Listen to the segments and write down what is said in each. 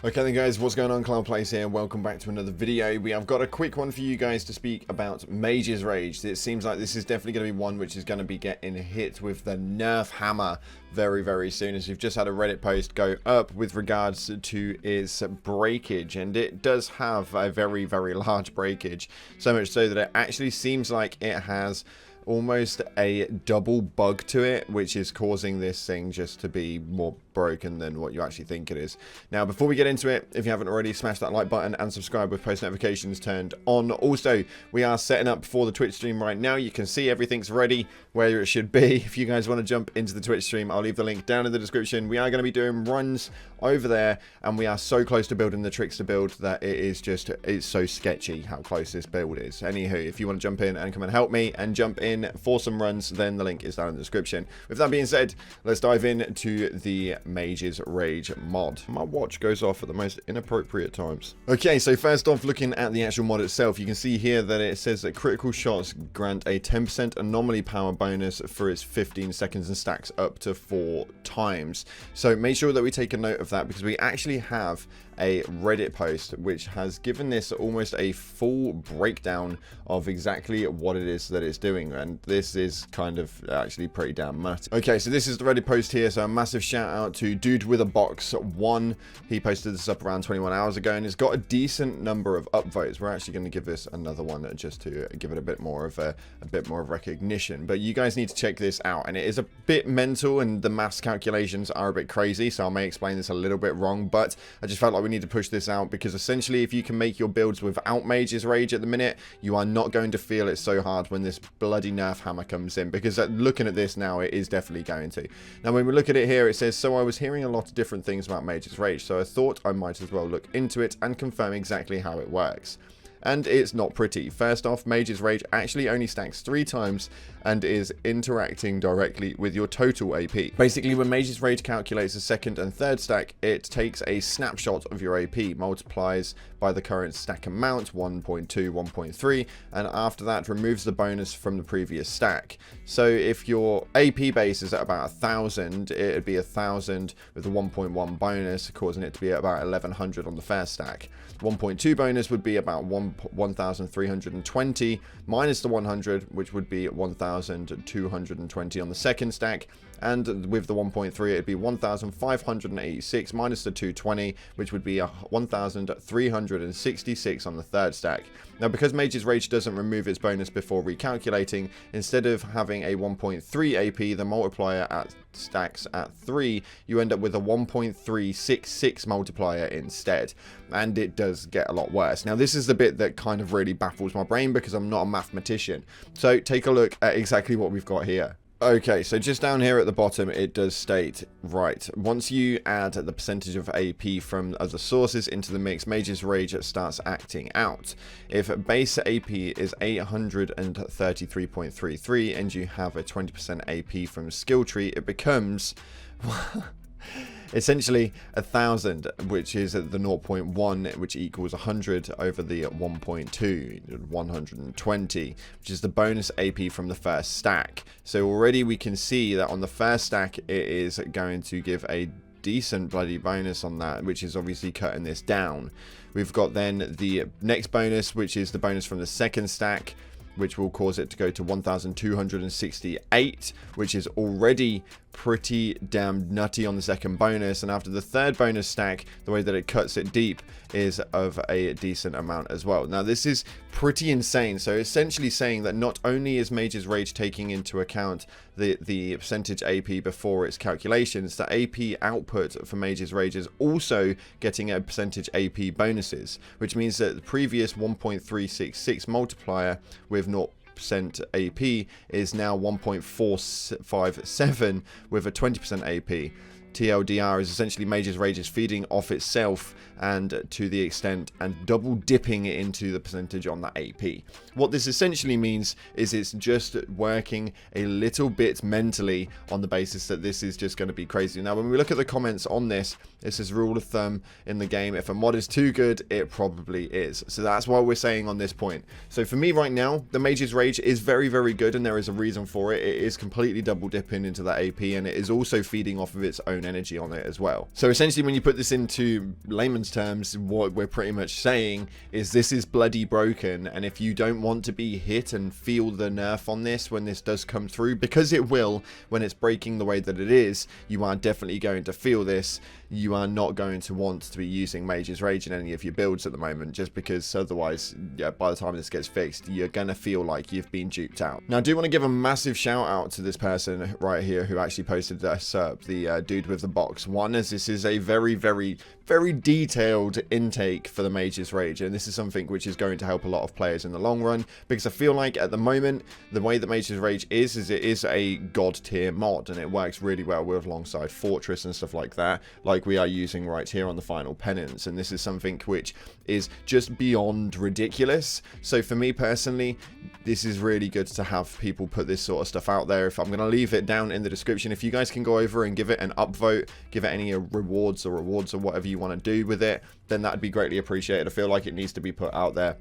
Okay then guys, what's going on? Cloudplays here, welcome back to another video. We have got a quick one for you guys to speak about Mage's Rage. It seems like this is definitely going to be one which is going to be getting hit with the nerf hammer very soon, as we've just had a Reddit post go up with regards to its breakage, and it does have a very large breakage, so much so that it actually seems like it has almost a double bug to it, which is causing this thing just to be more broken than what you actually think it is. Now, before we get into it, if you haven't already, smash that like button and subscribe with post notifications turned on. Also, we are setting up for the Twitch stream right now. You can see everything's ready where it should be. If you guys want to jump into the Twitch stream, I'll leave the link down in the description. We are going to be doing runs over there, and we are so close to building the tricks to build that it is just, it's so sketchy how close this build is. Anywho, if you want to jump in and come and help me and jump in for some runs, then the link is down in the description. With that being said, let's dive into the Mage's Rage mod. My watch goes off at the most inappropriate times. Okay, so first off, looking at the actual mod itself, you can see here that it says that critical shots grant a 10% anomaly power bonus for its 15 seconds and stacks up to 4 times. So make sure that we take a note of that, because we actually have a Reddit post which has given this almost a full breakdown of exactly what it is that it's doing, and this is kind of actually pretty damn nutty. Okay, so this is the Reddit post here, so a massive shout out to Dude with a Box 1. He posted this up around 21 hours ago, and it's got a decent number of upvotes. We're actually going to give this another one just to give it a bit more of recognition, but you guys need to check this out, and it is a bit mental, and the maths calculations are a bit crazy, so I may explain this a little bit wrong, but I just felt like we need to push this out, because essentially if you can make your builds without Mage's Rage at the minute, you are not going to feel it so hard when this bloody nerf hammer comes in, because looking at this now, it is definitely going to. Now when we look at it here, it says, so I was hearing a lot of different things about Mage's Rage, so I thought I might as well look into it and confirm exactly how it works. And it's not pretty. First off, Mage's Rage actually only stacks 3 times and is interacting directly with your total AP. Basically, when Mage's Rage calculates the second and third stack, it takes a snapshot of your AP, multiplies by the current stack amount, 1.2, 1.3, and after that removes the bonus from the previous stack. So if your AP base is at about 1,000, it would be 1,000 with a 1.1 bonus, causing it to be at about 1,100 on the first stack. 1.2 bonus would be about 1,320 minus the 100, which would be 1,220 on the second stack, and with the 1.3 it'd be 1,586 minus the 220, which would be 1,366 on the third stack. Now, because Mage's Rage doesn't remove its bonus before recalculating, instead of having a 1.3 AP, the multiplier at stacks at 3, you end up with a 1.366 multiplier instead, and it does get a lot worse. Now, this is the bit that kind of really baffles my brain, because I'm not a mathematician. So take a look at exactly what we've got here. Okay, so just down here at the bottom, it does state, right, once you add the percentage of AP from other sources into the mix, Mage's Rage starts acting out. If base AP is 833.33 and you have a 20% AP from skill tree, it becomes essentially 1,000, which is the 0.1, which equals 100 over the 1.2, 120, which is the bonus AP from the first stack. So already we can see that on the first stack, it is going to give a decent bloody bonus on that, which is obviously cutting this down. We've got then the next bonus, which is the bonus from the second stack, which will cause it to go to 1,268, which is already pretty damn nutty on the second bonus. And after the third bonus stack, the way that it cuts it deep is of a decent amount as well. Now, this is pretty insane. So essentially saying that not only is Mage's Rage taking into account the percentage AP before its calculations, the AP output for Mage's Rage is also getting a percentage AP bonuses, which means that the previous 1.366 multiplier with 0% AP is now 1.457 with a 20% AP. TLDR is essentially Mage's Rage is feeding off itself, and to the extent and double dipping it into the percentage on that AP. What this essentially means is it's just working a little bit mentally on the basis that this is just going to be crazy. Now, when we look at the comments on this, this is rule of thumb in the game: if a mod is too good, it probably is. So that's why we're saying on this point. So for me right now, the Mage's Rage is very good, and there is a reason for it. It is completely double dipping into that AP, and it is also feeding off of its own energy on it as well. So essentially, when you put this into layman's terms, what we're pretty much saying is this is bloody broken, and if you don't want to be hit and feel the nerf on this when this does come through, because it will when it's breaking the way that it is, you are definitely going to feel this. You are not going to want to be using Mage's Rage in any of your builds at the moment, just because otherwise, yeah, by the time this gets fixed, you're going to feel like you've been duped out. Now, I do want to give a massive shout out to this person right here who actually posted this up, the dude with the box one, as this is a very, very, very detailed intake for the Mage's Rage, and this is something which is going to help a lot of players in the long run, because I feel like at the moment, the way that Mage's Rage is it is a god tier mod, and it works really well with alongside Fortress and stuff like that, like we are using right here on the final penance, and this is something which is just beyond ridiculous. So for me personally, this is really good to have people put this sort of stuff out there. If I'm going to leave it down in the description, if you guys can go over and give it an upvote, give it any rewards or whatever you want to do with it, then that'd be greatly appreciated. I feel like it needs to be put out there,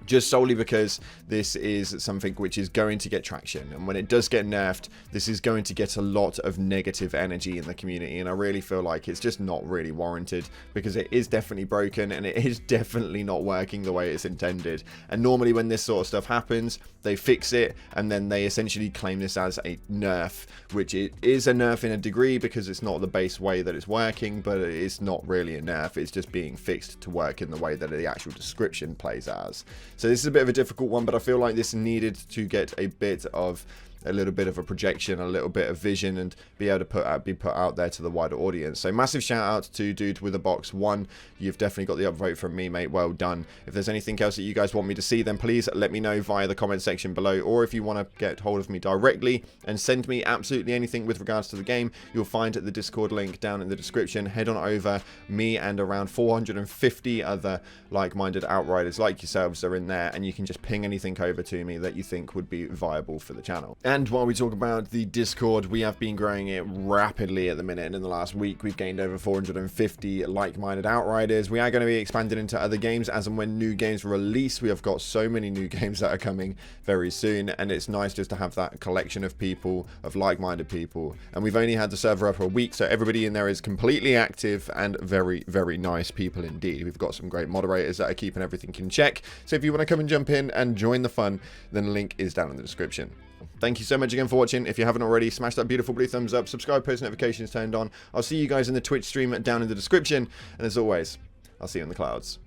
just solely because this is something which is going to get traction, and when it does get nerfed, this is going to get a lot of negative energy in the community, and I really feel like it's just not really warranted, because it is definitely broken and it is definitely not working the way it's intended. And normally when this sort of stuff happens, they fix it and then they essentially claim this as a nerf, which it is a nerf in a degree because it's not the base way that it's working, but it's not really a nerf, it's just being fixed to work in the way that the actual description plays as. So this is a bit of a difficult one, but I feel like this needed to get a little bit of a projection, a little bit of vision, and be able to be put out there to the wider audience. So massive shout out to dude with a box one. You've definitely got the upvote from me, mate. Well done. If there's anything else that you guys want me to see, then please let me know via the comment section below, or if you want to get hold of me directly and send me absolutely anything with regards to the game, you'll find the Discord link down in the description. Head on over. Me and around 450 other like-minded Outriders like yourselves are in there, and you can just ping anything over to me that you think would be viable for the channel. And while we talk about the Discord, we have been growing it rapidly at the minute, and in the last week we've gained over 450 like-minded Outriders. We are going to be expanding into other games as and when new games release. We have got so many new games that are coming very soon, and it's nice just to have that collection of people, of like-minded people. And we've only had the server up a week, so everybody in there is completely active and very, very nice people indeed. We've got some great moderators that are keeping everything in check, so if you want to come and jump in and join the fun, then the link is down in the description. Thank you so much again for watching. If you haven't already, smash that beautiful blue thumbs up, subscribe, post notifications turned on. I'll see you guys in the Twitch stream down in the description, and as always, I'll see you in the clouds.